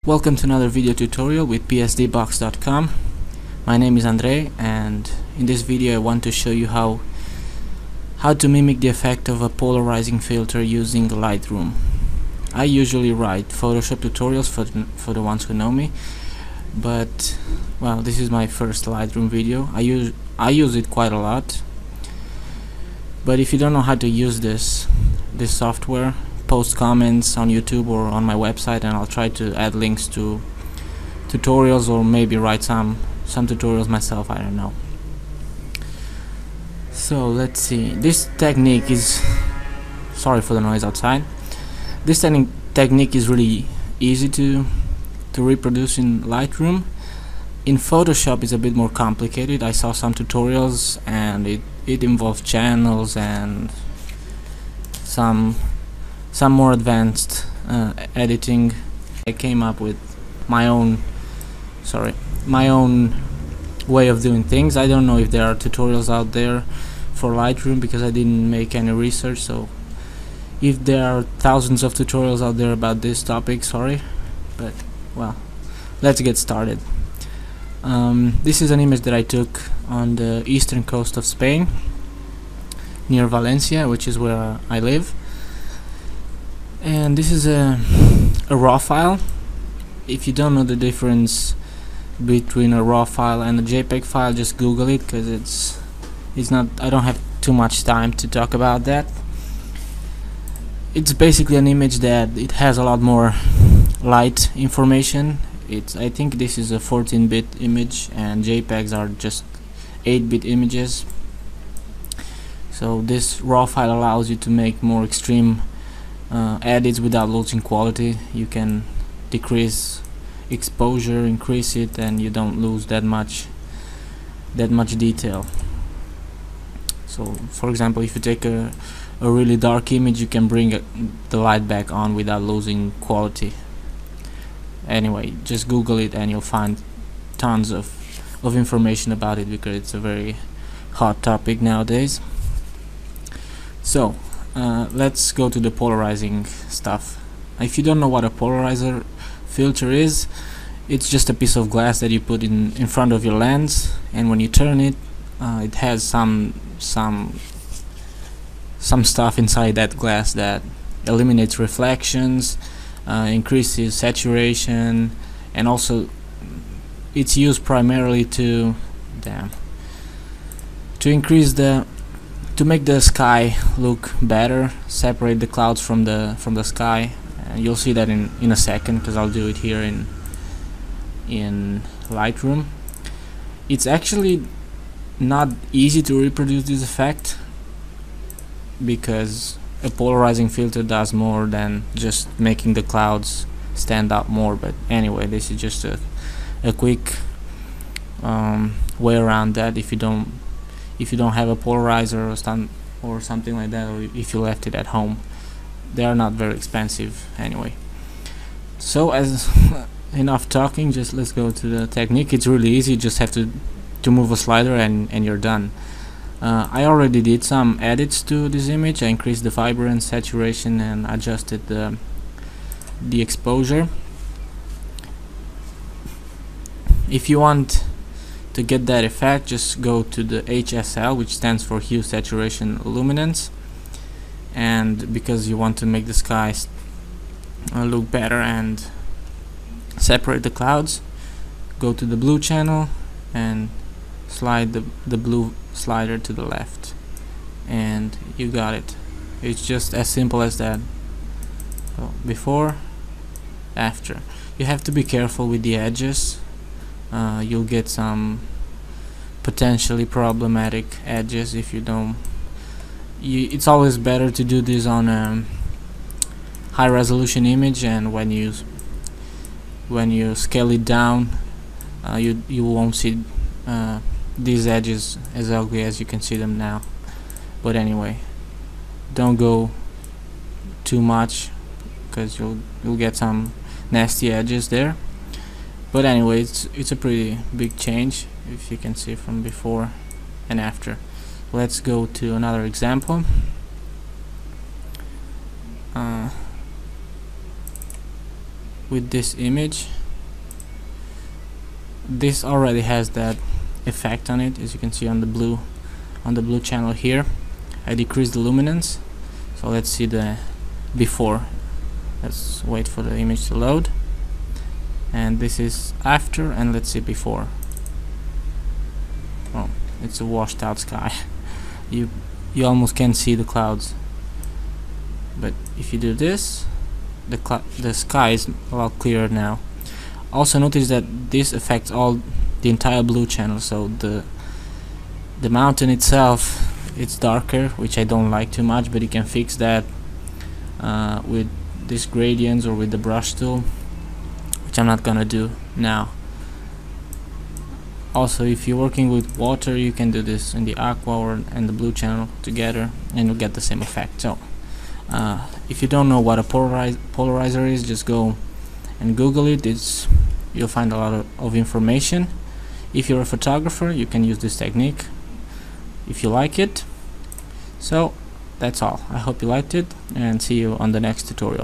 Welcome to another video tutorial with PSDbox.com. My name is Andre, and in this video I want to show you how to mimic the effect of a polarizing filter using Lightroom. I usually write Photoshop tutorials for the ones who know me, but well, this is my first Lightroom video. I use it quite a lot, but if you don't know how to use this software, post comments on YouTube or on my website, and I'll try to add links to tutorials, or maybe write some tutorials myself, I don't know. So let's see. This technique is, sorry for the noise outside. This technique is really easy to reproduce in Lightroom. In Photoshop it's a bit more complicated. I saw some tutorials and it involves channels and some more advanced editing. I came up with my own way of doing things. I don't know if there are tutorials out there for Lightroom because I didn't make any research, so if there are thousands of tutorials out there about this topic, sorry, but well, let's get started. This is an image that I took on the eastern coast of Spain, near Valencia, which is where I live. And this is a raw file. If you don't know the difference between a raw file and a JPEG file, just Google it, because it's not, I don't have too much time to talk about that. It's basically an image that it has a lot more light information. I think this is a 14-bit image and JPEGs are just 8-bit images. So this raw file allows you to make more extreme edits without losing quality. You can decrease exposure, increase it, and you don't lose that much detail. So for example, if you take a really dark image, you can bring the light back on without losing quality. Anyway, just Google it and you'll find tons of information about it, because it's a very hot topic nowadays. So let's go to the polarizing stuff. If you don't know what a polarizer filter is, it's just a piece of glass that you put in front of your lens, and when you turn it, it has some stuff inside that glass that eliminates reflections, increases saturation, and also it's used primarily to make the sky look better, separate the clouds from the sky. And you'll see that in a second, because I'll do it here in Lightroom. It's actually not easy to reproduce this effect, because a polarizing filter does more than just making the clouds stand out more. But anyway, this is just a quick way around that. If you don't have a polarizer or something like that, or if you left it at home, they are not very expensive anyway. So as enough talking, just let's go to the technique. It's really easy. You just have to move a slider and you're done. I already did some edits to this image. I increased the vibrance, saturation, and adjusted the exposure. If you want to get that effect, just go to the HSL, which stands for Hue, Saturation, Luminance, and because you want to make the skies look better and separate the clouds, go to the blue channel and slide the blue slider to the left, and you got it. It's just as simple as that. So before, after. You have to be careful with the edges. You'll get some potentially problematic edges if you don't. It's always better to do this on a high resolution image, and when you scale it down, you won't see these edges as ugly as you can see them now. But anyway, don't go too much, because you'll get some nasty edges there. But anyway, it's a pretty big change, if you can see from before and after. Let's go to another example. With this image, this already has that effect on it, as you can see on the blue channel here. I decreased the luminance, so let's see the before. Let's wait for the image to load, and this is after, and let's see before. Oh, it's a washed out sky. you almost can't see the clouds, but if you do this, the sky is a lot clearer now. Also notice that this affects the entire blue channel, so the mountain itself, it's darker, which I don't like too much, but you can fix that with these gradients or with the brush tool, which I'm not gonna do now. Also, if you're working with water, you can do this in the aqua and the blue channel together, and you'll get the same effect. So if you don't know what a polarizer is, just go and Google it. You'll find a lot of information. If you're a photographer, you can use this technique if you like it. So that's all. I hope you liked it, and see you on the next tutorial.